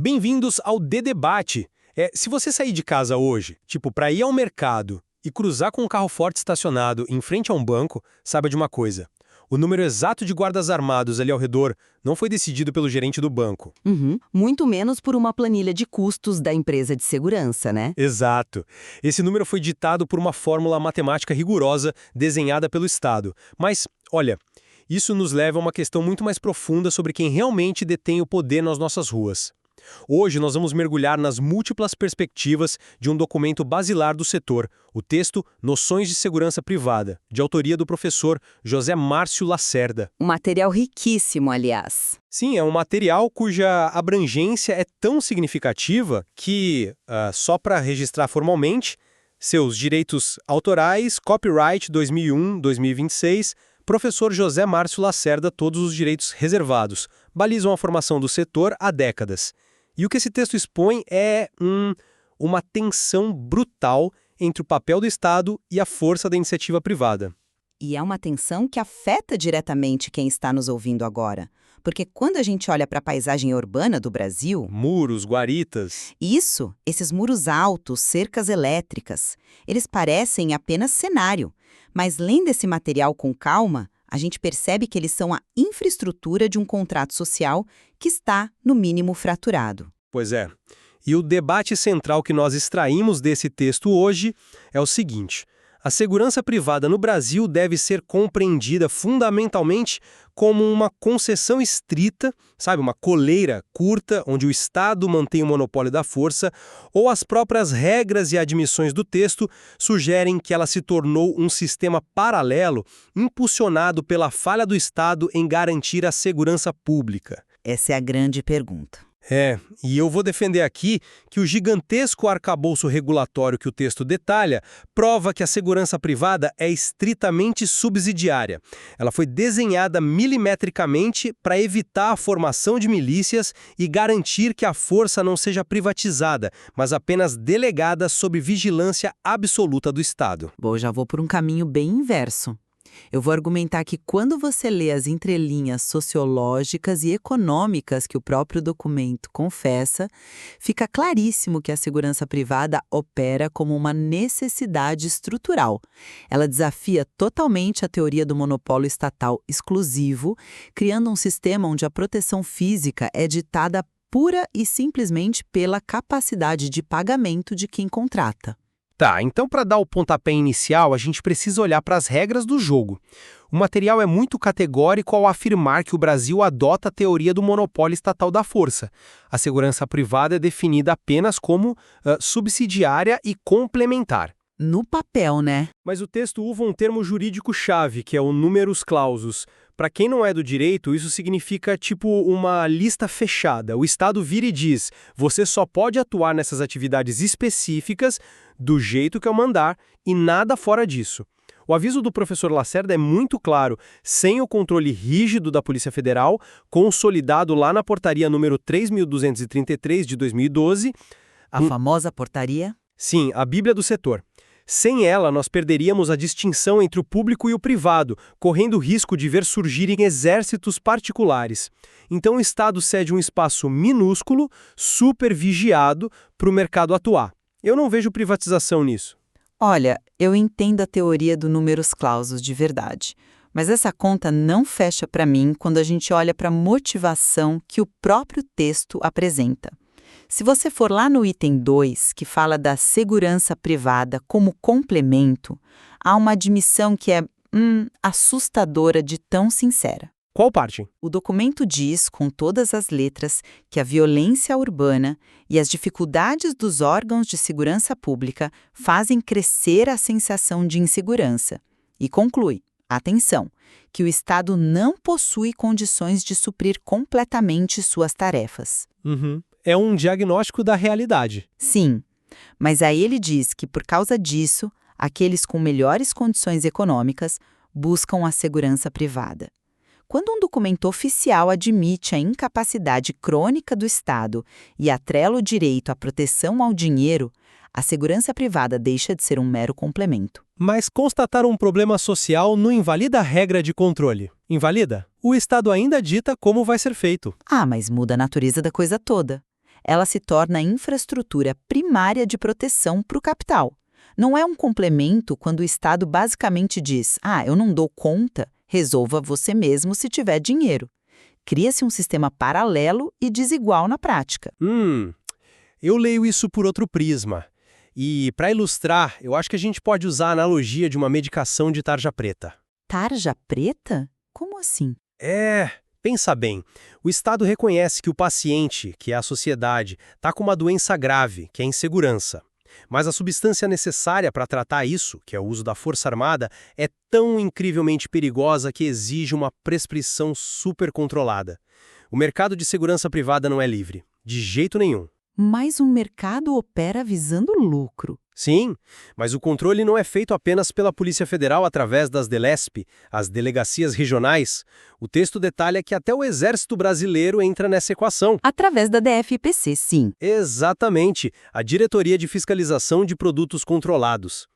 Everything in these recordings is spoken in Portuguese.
Bem-vindos ao Debate. Se você sair de casa hoje, para ir ao mercado e cruzar com um carro forte estacionado em frente a um banco, saiba de uma coisa. O número exato de guardas armados ali ao redor não foi decidido pelo gerente do banco. Muito menos por uma planilha de custos da empresa de segurança, né? Exato. Esse número foi ditado por uma fórmula matemática rigorosa desenhada pelo Estado. Mas, olha, isso nos leva a uma questão muito mais profunda sobre quem realmente detém o poder nas nossas ruas. Hoje nós vamos mergulhar nas múltiplas perspectivas de um documento basilar do setor, o texto Noções de Segurança Privada, de autoria do professor José Márcio Lacerda. Um material riquíssimo, aliás. Sim, é um material cuja abrangência é tão significativa que, só para registrar formalmente, seus direitos autorais, copyright 2001-2026, professor José Márcio Lacerda, todos os direitos reservados, balizam a formação do setor há décadas. E o que esse texto expõe é uma tensão brutal entre o papel do Estado e a força da iniciativa privada. E é uma tensão que afeta diretamente quem está nos ouvindo agora. Porque quando a gente olha para a paisagem urbana do Brasil... Muros, guaritas... Esses muros altos, cercas elétricas, eles parecem apenas cenário. Mas lendo esse material com calma, a gente percebe que eles são a infraestrutura de um contrato social que está, no mínimo, fraturado. Pois é. E o debate central que nós extraímos desse texto hoje é o seguinte: a segurança privada no Brasil deve ser compreendida fundamentalmente como uma concessão estrita, uma coleira curta, onde o Estado mantém o monopólio da força, ou as próprias regras e admissões do texto sugerem que ela se tornou um sistema paralelo, impulsionado pela falha do Estado em garantir a segurança pública? Essa é a grande pergunta. E eu vou defender aqui que o gigantesco arcabouço regulatório que o texto detalha prova que a segurança privada é estritamente subsidiária. Ela foi desenhada milimetricamente para evitar a formação de milícias e garantir que a força não seja privatizada, mas apenas delegada sob vigilância absoluta do Estado. Bom, eu já vou por um caminho bem inverso. Eu vou argumentar que quando você lê as entrelinhas sociológicas e econômicas que o próprio documento confessa, fica claríssimo que a segurança privada opera como uma necessidade estrutural. Ela desafia totalmente a teoria do monopólio estatal exclusivo, criando um sistema onde a proteção física é ditada pura e simplesmente pela capacidade de pagamento de quem contrata. Tá, então para dar o pontapé inicial, a gente precisa olhar para as regras do jogo. O material é muito categórico ao afirmar que o Brasil adota a teoria do monopólio estatal da força. A segurança privada é definida apenas como subsidiária e complementar. No papel, né? Mas o texto usa um termo jurídico-chave, que é o numerus clausus. Para quem não é do direito, isso significa uma lista fechada. O Estado vira e diz: você só pode atuar nessas atividades específicas do jeito que eu mandar e nada fora disso. O aviso do professor Lacerda é muito claro: sem o controle rígido da Polícia Federal, consolidado lá na portaria número 3.233 de 2012... A famosa portaria? Sim, a Bíblia do setor. Sem ela, nós perderíamos a distinção entre o público e o privado, correndo o risco de ver surgirem exércitos particulares. Então o Estado cede um espaço minúsculo, super vigiado, para o mercado atuar. Eu não vejo privatização nisso. Olha, eu entendo a teoria do numerus clausus de verdade, mas essa conta não fecha para mim quando a gente olha para a motivação que o próprio texto apresenta. Se você for lá no item 2, que fala da segurança privada como complemento, há uma admissão que é assustadora de tão sincera. Qual parte? O documento diz, com todas as letras, que a violência urbana e as dificuldades dos órgãos de segurança pública fazem crescer a sensação de insegurança. E conclui, atenção, que o Estado não possui condições de suprir completamente suas tarefas. É um diagnóstico da realidade. Sim, mas aí ele diz que, por causa disso, aqueles com melhores condições econômicas buscam a segurança privada. Quando um documento oficial admite a incapacidade crônica do Estado e atrela o direito à proteção ao dinheiro, a segurança privada deixa de ser um mero complemento. Mas constatar um problema social não invalida a regra de controle. Invalida? O Estado ainda dita como vai ser feito. Mas muda a natureza da coisa toda. ela se torna a infraestrutura primária de proteção para o capital. Não é um complemento quando o Estado basicamente diz: eu não dou conta, resolva você mesmo se tiver dinheiro. Cria-se um sistema paralelo e desigual na prática. Eu leio isso por outro prisma. E, para ilustrar, eu acho que a gente pode usar a analogia de uma medicação de tarja preta. Tarja preta? Como assim? Pensa bem. O Estado reconhece que o paciente, que é a sociedade, está com uma doença grave, que é a insegurança. Mas a substância necessária para tratar isso, que é o uso da força armada, é tão incrivelmente perigosa que exige uma prescrição super controlada. O mercado de segurança privada não é livre, de jeito nenhum. Mas um mercado opera visando lucro. Sim, mas o controle não é feito apenas pela Polícia Federal através das DELESP, as delegacias regionais. O texto detalha que até o Exército Brasileiro entra nessa equação. Através da DFPC, sim. Exatamente, a Diretoria de Fiscalização de Produtos Controlados.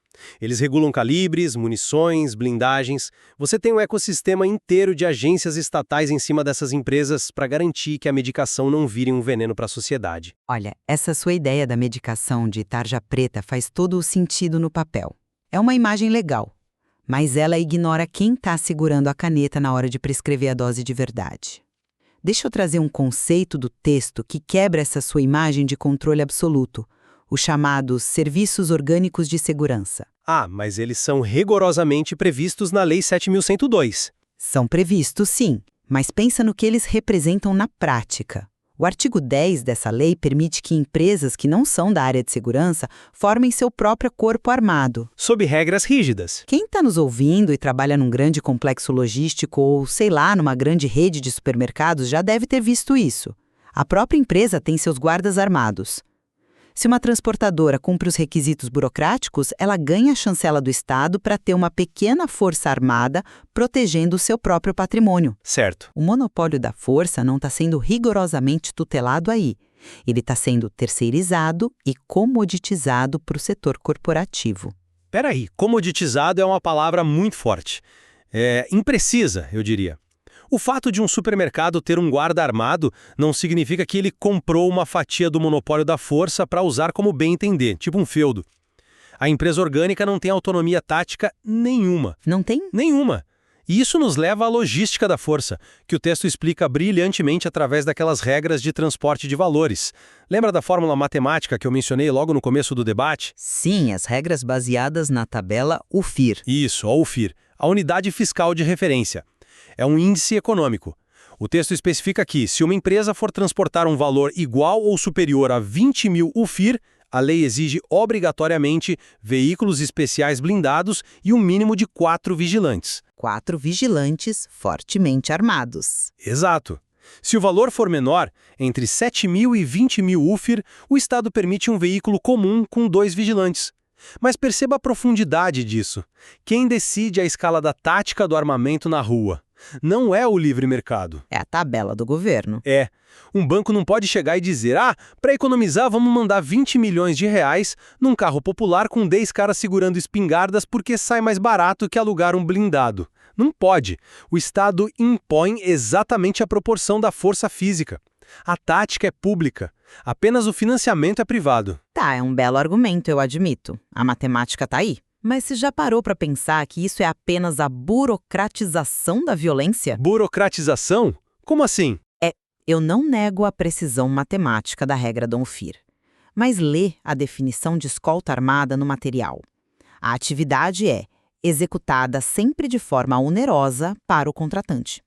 Eles regulam calibres, munições, blindagens. Você tem um ecossistema inteiro de agências estatais em cima dessas empresas para garantir que a medicação não vire um veneno para a sociedade. Olha, essa sua ideia da medicação de tarja preta faz todo o sentido no papel. É uma imagem legal, mas ela ignora quem está segurando a caneta na hora de prescrever a dose de verdade. Deixa eu trazer um conceito do texto que quebra essa sua imagem de controle absoluto, os chamados Serviços Orgânicos de Segurança. Mas eles são rigorosamente previstos na Lei 7.102. São previstos, sim, mas pensa no que eles representam na prática. O artigo 10 dessa lei permite que empresas que não são da área de segurança formem seu próprio corpo armado. Sob regras rígidas. Quem está nos ouvindo e trabalha num grande complexo logístico ou, sei lá, numa grande rede de supermercados já deve ter visto isso. A própria empresa tem seus guardas armados. Se uma transportadora cumpre os requisitos burocráticos, ela ganha a chancela do Estado para ter uma pequena força armada protegendo o seu próprio patrimônio. Certo. O monopólio da força não está sendo rigorosamente tutelado aí. Ele está sendo terceirizado e comoditizado para o setor corporativo. Peraí, comoditizado é uma palavra muito forte. Imprecisa, eu diria. O fato de um supermercado ter um guarda armado não significa que ele comprou uma fatia do monopólio da força para usar como bem entender, tipo um feudo. A empresa orgânica não tem autonomia tática nenhuma. Não tem? Nenhuma. E isso nos leva à logística da força, que o texto explica brilhantemente através daquelas regras de transporte de valores. Lembra da fórmula matemática que eu mencionei logo no começo do debate? Sim, as regras baseadas na tabela UFIR. Isso, a UFIR, a Unidade Fiscal de Referência. É um índice econômico. O texto especifica que, se uma empresa for transportar um valor igual ou superior a 20.000 UFIR, a lei exige obrigatoriamente veículos especiais blindados e um mínimo de 4 vigilantes. 4 vigilantes fortemente armados. Exato. Se o valor for menor, entre 7.000 e 20.000 UFIR, o Estado permite um veículo comum com 2 vigilantes. Mas perceba a profundidade disso. Quem decide a escala da tática do armamento na rua? Não é o livre mercado. É a tabela do governo. Um banco não pode chegar e dizer: para economizar vamos mandar 20 milhões de reais num carro popular com 10 caras segurando espingardas porque sai mais barato que alugar um blindado. Não pode. O Estado impõe exatamente a proporção da força física. A tática é pública. Apenas o financiamento é privado. Tá, é um belo argumento, eu admito. A matemática tá aí. Mas você já parou para pensar que isso é apenas a burocratização da violência? Burocratização? Como assim? Eu não nego a precisão matemática da regra do UFIR, mas lê a definição de escolta armada no material. A atividade é executada sempre de forma onerosa para o contratante.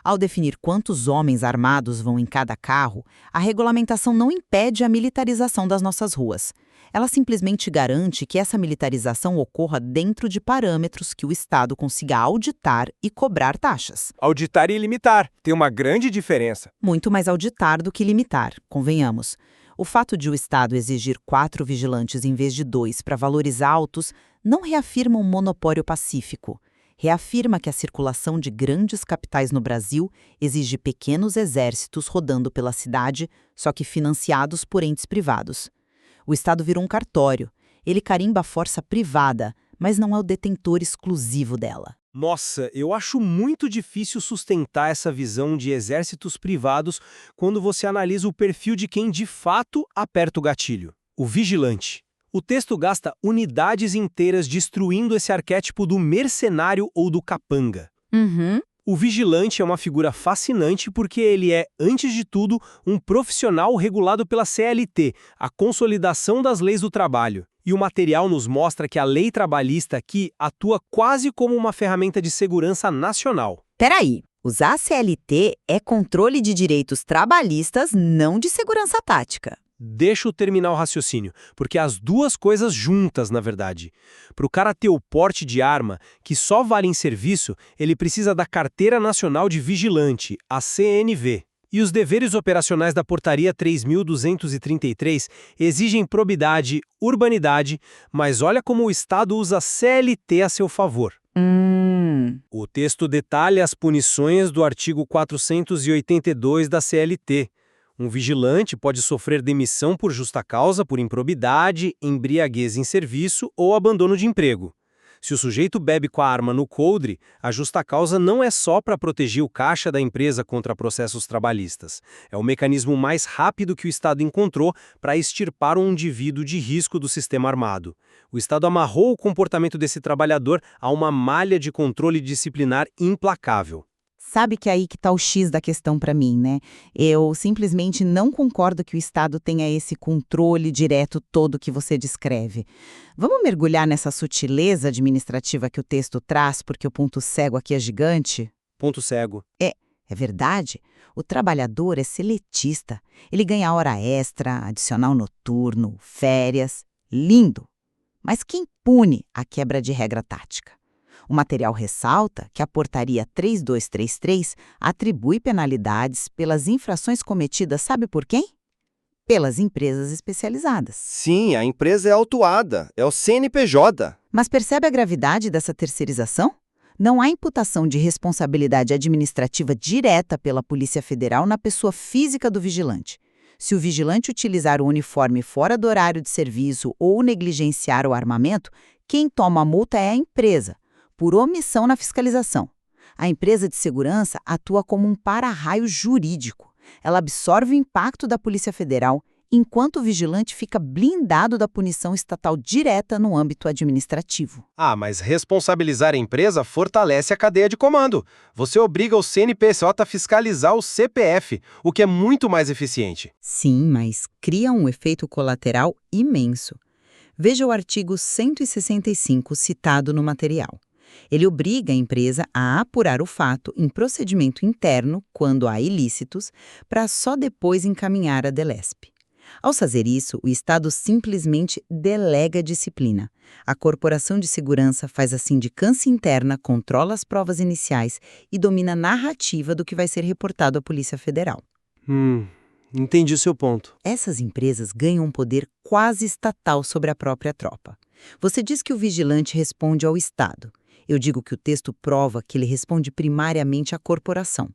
Ao definir quantos homens armados vão em cada carro, a regulamentação não impede a militarização das nossas ruas. Ela simplesmente garante que essa militarização ocorra dentro de parâmetros que o Estado consiga auditar e cobrar taxas. Auditar e limitar. Tem uma grande diferença. Muito mais auditar do que limitar, convenhamos. O fato de o Estado exigir 4 vigilantes em vez de 2 para valores altos não reafirma um monopólio pacífico. Reafirma que a circulação de grandes capitais no Brasil exige pequenos exércitos rodando pela cidade, só que financiados por entes privados. O Estado virou um cartório. Ele carimba a força privada, mas não é o detentor exclusivo dela. Nossa, eu acho muito difícil sustentar essa visão de exércitos privados quando você analisa o perfil de quem de fato aperta o gatilho, o vigilante. O texto gasta unidades inteiras destruindo esse arquétipo do mercenário ou do capanga. Uhum. O vigilante é uma figura fascinante porque ele é, antes de tudo, um profissional regulado pela CLT, a Consolidação das Leis do Trabalho. E o material nos mostra que a lei trabalhista aqui atua quase como uma ferramenta de segurança nacional. Peraí, usar a CLT é controle de direitos trabalhistas, não de segurança tática. Deixa eu terminar o raciocínio, porque as duas coisas juntas, na verdade. Para o cara ter o porte de arma, que só vale em serviço, ele precisa da Carteira Nacional de Vigilante, a CNV. E os deveres operacionais da Portaria 3.233 exigem probidade, urbanidade, mas olha como o Estado usa a CLT a seu favor. O texto detalha as punições do artigo 482 da CLT. Um vigilante pode sofrer demissão por justa causa, por improbidade, embriaguez em serviço ou abandono de emprego. Se o sujeito bebe com a arma no coldre, a justa causa não é só para proteger o caixa da empresa contra processos trabalhistas. É o mecanismo mais rápido que o Estado encontrou para extirpar um indivíduo de risco do sistema armado. O Estado amarrou o comportamento desse trabalhador a uma malha de controle disciplinar implacável. Sabe que é aí que tá o X da questão para mim, né? Eu simplesmente não concordo que o Estado tenha esse controle direto todo que você descreve. Vamos mergulhar nessa sutileza administrativa que o texto traz, porque o ponto cego aqui é gigante? Ponto cego. É verdade. O trabalhador é seletista. Ele ganha hora extra, adicional noturno, férias. Lindo! Mas quem pune a quebra de regra tática? O material ressalta que a Portaria 3233 atribui penalidades pelas infrações cometidas, sabe por quem? Pelas empresas especializadas. Sim, a empresa é autuada, é o CNPJ. Mas percebe a gravidade dessa terceirização? Não há imputação de responsabilidade administrativa direta pela Polícia Federal na pessoa física do vigilante. Se o vigilante utilizar o uniforme fora do horário de serviço ou negligenciar o armamento, quem toma a multa é a empresa, por omissão na fiscalização. A empresa de segurança atua como um para-raio jurídico. Ela absorve o impacto da Polícia Federal, enquanto o vigilante fica blindado da punição estatal direta no âmbito administrativo. Ah, mas responsabilizar a empresa fortalece a cadeia de comando. Você obriga o CNPJ a fiscalizar o CPF, o que é muito mais eficiente. Sim, mas cria um efeito colateral imenso. Veja o artigo 165 citado no material. Ele obriga a empresa a apurar o fato em procedimento interno, quando há ilícitos, para só depois encaminhar a DELESP. Ao fazer isso, o Estado simplesmente delega a disciplina. A Corporação de Segurança faz a sindicância interna, controla as provas iniciais e domina a narrativa do que vai ser reportado à Polícia Federal. Entendi o seu ponto. Essas empresas ganham um poder quase estatal sobre a própria tropa. Você diz que o vigilante responde ao Estado. Eu digo que o texto prova que ele responde primariamente à corporação.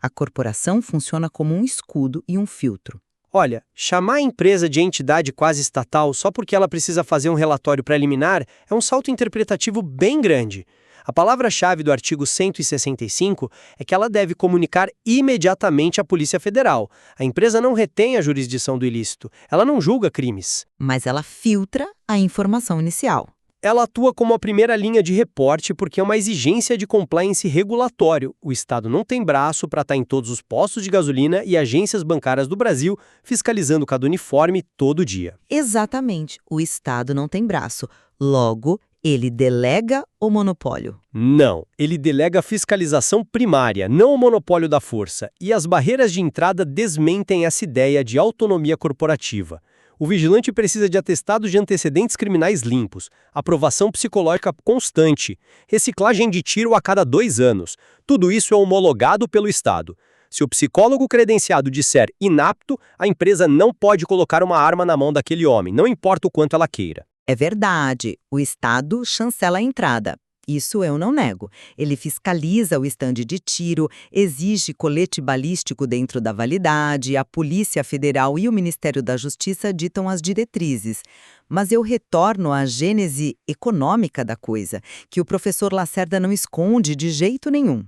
A corporação funciona como um escudo e um filtro. Olha, chamar a empresa de entidade quase estatal só porque ela precisa fazer um relatório preliminar é um salto interpretativo bem grande. A palavra-chave do artigo 165 é que ela deve comunicar imediatamente à Polícia Federal. A empresa não retém a jurisdição do ilícito, ela não julga crimes. Mas ela filtra a informação inicial. Ela atua como a primeira linha de reporte porque é uma exigência de compliance regulatório. O Estado não tem braço para estar em todos os postos de gasolina e agências bancárias do Brasil fiscalizando cada uniforme todo dia. Exatamente. O Estado não tem braço. Logo, ele delega o monopólio. Não, ele delega a fiscalização primária, não o monopólio da força. E as barreiras de entrada desmentem essa ideia de autonomia corporativa. O vigilante precisa de atestados de antecedentes criminais limpos, aprovação psicológica constante, reciclagem de tiro a cada 2 anos. Tudo isso é homologado pelo Estado. Se o psicólogo credenciado disser inapto, a empresa não pode colocar uma arma na mão daquele homem, não importa o quanto ela queira. É verdade, o Estado chancela a entrada. Isso eu não nego. Ele fiscaliza o estande de tiro, exige colete balístico dentro da validade, a Polícia Federal e o Ministério da Justiça ditam as diretrizes. Mas eu retorno à gênese econômica da coisa, que o professor Lacerda não esconde de jeito nenhum.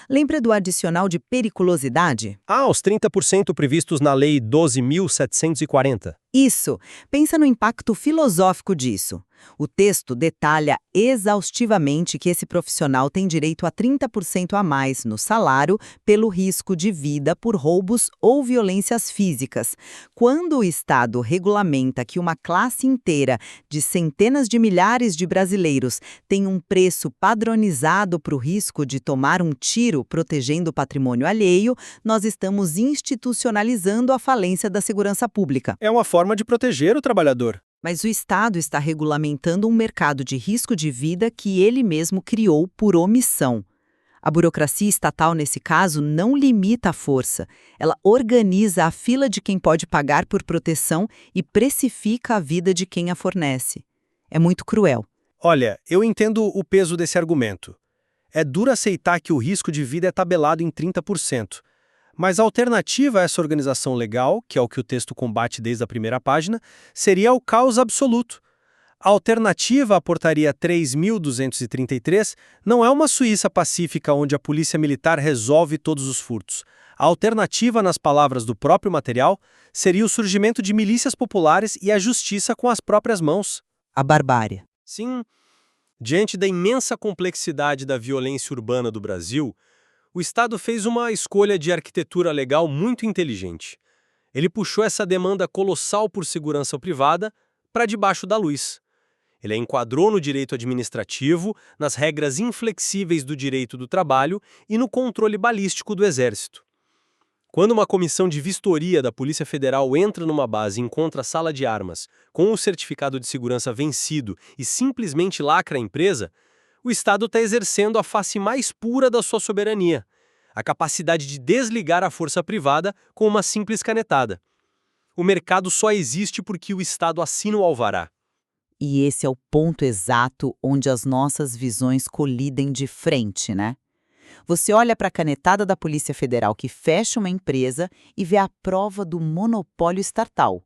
Lembra do adicional de periculosidade? Ah, os 30% previstos na Lei 12.740. Isso. Pensa no impacto filosófico disso. O texto detalha exaustivamente que esse profissional tem direito a 30% a mais no salário pelo risco de vida por roubos ou violências físicas. Quando o Estado regulamenta que uma classe inteira de centenas de milhares de brasileiros tem um preço padronizado para o risco de tomar um tiro protegendo o patrimônio alheio, nós estamos institucionalizando a falência da segurança pública. É uma forma de proteger o trabalhador. Mas o Estado está regulamentando um mercado de risco de vida que ele mesmo criou por omissão. A burocracia estatal, nesse caso, não limita a força. Ela organiza a fila de quem pode pagar por proteção e precifica a vida de quem a fornece. É muito cruel. Olha, eu entendo o peso desse argumento. É duro aceitar que o risco de vida é tabelado em 30%. Mas a alternativa a essa organização legal, que é o que o texto combate desde a primeira página, seria o caos absoluto. A alternativa à portaria 3.233 não é uma Suíça pacífica onde a polícia militar resolve todos os furtos. A alternativa, nas palavras do próprio material, seria o surgimento de milícias populares e a justiça com as próprias mãos. A barbárie. Sim, diante da imensa complexidade da violência urbana do Brasil, o Estado fez uma escolha de arquitetura legal muito inteligente. Ele puxou essa demanda colossal por segurança privada para debaixo da luz. Ele a enquadrou no direito administrativo, nas regras inflexíveis do direito do trabalho e no controle balístico do Exército. Quando uma comissão de vistoria da Polícia Federal entra numa base e encontra a sala de armas com o certificado de segurança vencido e simplesmente lacra a empresa, o Estado está exercendo a face mais pura da sua soberania, a capacidade de desligar a força privada com uma simples canetada. O mercado só existe porque o Estado assina o alvará. E esse é o ponto exato onde as nossas visões colidem de frente, né? Você olha para a canetada da Polícia Federal que fecha uma empresa e vê a prova do monopólio estatal.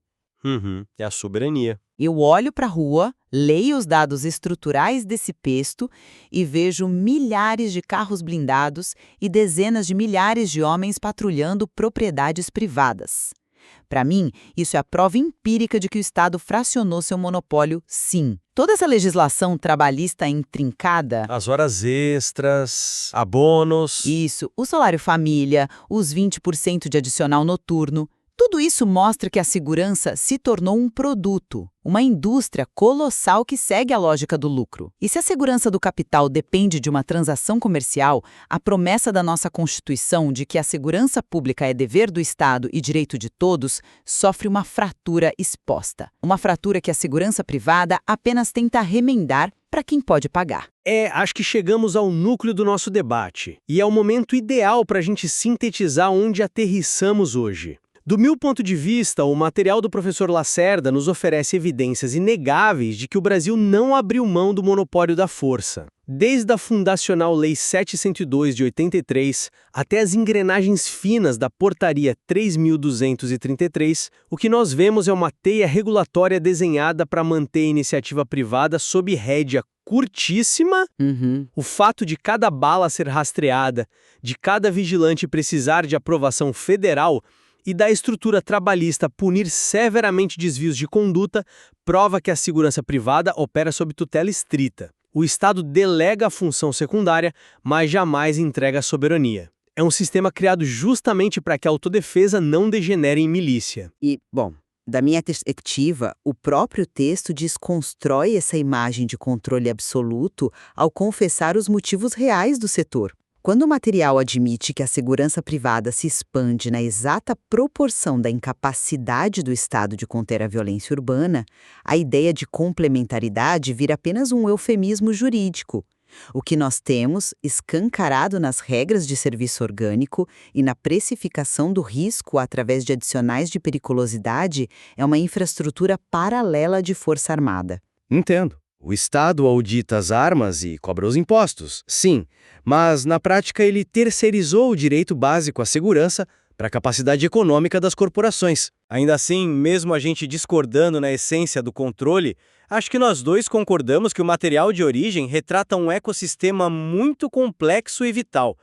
É a soberania. Eu olho para a rua, leio os dados estruturais desse texto e vejo milhares de carros blindados e dezenas de milhares de homens patrulhando propriedades privadas. Para mim, isso é a prova empírica de que o Estado fracionou seu monopólio, sim. Toda essa legislação trabalhista intrincada... As horas extras, abonos... Isso, o salário família, os 20% de adicional noturno... Tudo isso mostra que a segurança se tornou um produto, uma indústria colossal que segue a lógica do lucro. E se a segurança do capital depende de uma transação comercial, a promessa da nossa Constituição de que a segurança pública é dever do Estado e direito de todos sofre uma fratura exposta. Uma fratura que a segurança privada apenas tenta remendar para quem pode pagar. Acho que chegamos ao núcleo do nosso debate. E é o momento ideal para a gente sintetizar onde aterrissamos hoje. Do meu ponto de vista, o material do professor Lacerda nos oferece evidências inegáveis de que o Brasil não abriu mão do monopólio da força. Desde a fundacional Lei 702 de 83 até as engrenagens finas da Portaria 3.233, o que nós vemos é uma teia regulatória desenhada para manter a iniciativa privada sob rédea curtíssima. O fato de cada bala ser rastreada, de cada vigilante precisar de aprovação federal e da estrutura trabalhista punir severamente desvios de conduta, prova que a segurança privada opera sob tutela estrita. O Estado delega a função secundária, mas jamais entrega a soberania. É um sistema criado justamente para que a autodefesa não degenere em milícia. E, bom, da minha perspectiva, o próprio texto desconstrói essa imagem de controle absoluto ao confessar os motivos reais do setor. Quando o material admite que a segurança privada se expande na exata proporção da incapacidade do Estado de conter a violência urbana, a ideia de complementaridade vira apenas um eufemismo jurídico. O que nós temos, escancarado nas regras de serviço orgânico e na precificação do risco através de adicionais de periculosidade, é uma infraestrutura paralela de força armada. Entendo. O Estado audita as armas e cobra os impostos, sim, mas na prática ele terceirizou o direito básico à segurança para a capacidade econômica das corporações. Ainda assim, mesmo a gente discordando na essência do controle, acho que nós dois concordamos que o material de origem retrata um ecossistema muito complexo e vital.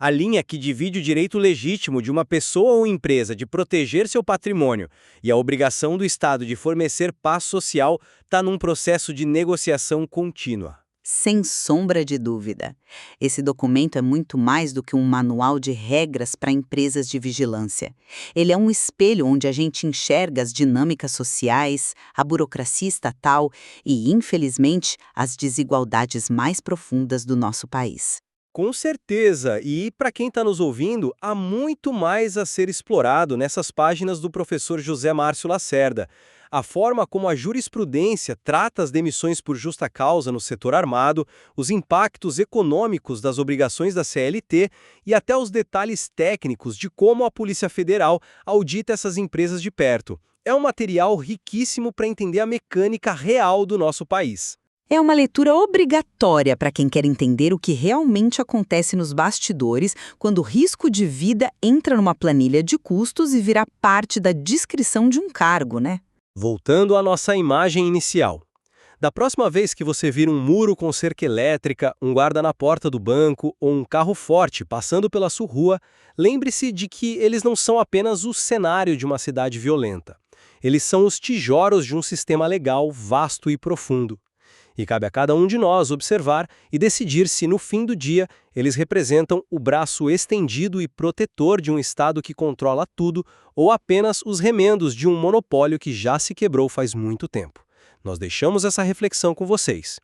A linha que divide o direito legítimo de uma pessoa ou empresa de proteger seu patrimônio e a obrigação do Estado de fornecer paz social está num processo de negociação contínua. Sem sombra de dúvida. Esse documento é muito mais do que um manual de regras para empresas de vigilância. Ele é um espelho onde a gente enxerga as dinâmicas sociais, a burocracia estatal e, infelizmente, as desigualdades mais profundas do nosso país. Com certeza, e para quem está nos ouvindo, há muito mais a ser explorado nessas páginas do professor José Márcio Lacerda. A forma como a jurisprudência trata as demissões por justa causa no setor armado, os impactos econômicos das obrigações da CLT e até os detalhes técnicos de como a Polícia Federal audita essas empresas de perto. É um material riquíssimo para entender a mecânica real do nosso país. É uma leitura obrigatória para quem quer entender o que realmente acontece nos bastidores quando o risco de vida entra numa planilha de custos e vira parte da descrição de um cargo, né? Voltando à nossa imagem inicial. Da próxima vez que você vir um muro com cerca elétrica, um guarda na porta do banco ou um carro forte passando pela sua rua, lembre-se de que eles não são apenas o cenário de uma cidade violenta. Eles são os tijolos de um sistema legal vasto e profundo. E cabe a cada um de nós observar e decidir se, no fim do dia, eles representam o braço estendido e protetor de um Estado que controla tudo ou apenas os remendos de um monopólio que já se quebrou faz muito tempo. Nós deixamos essa reflexão com vocês.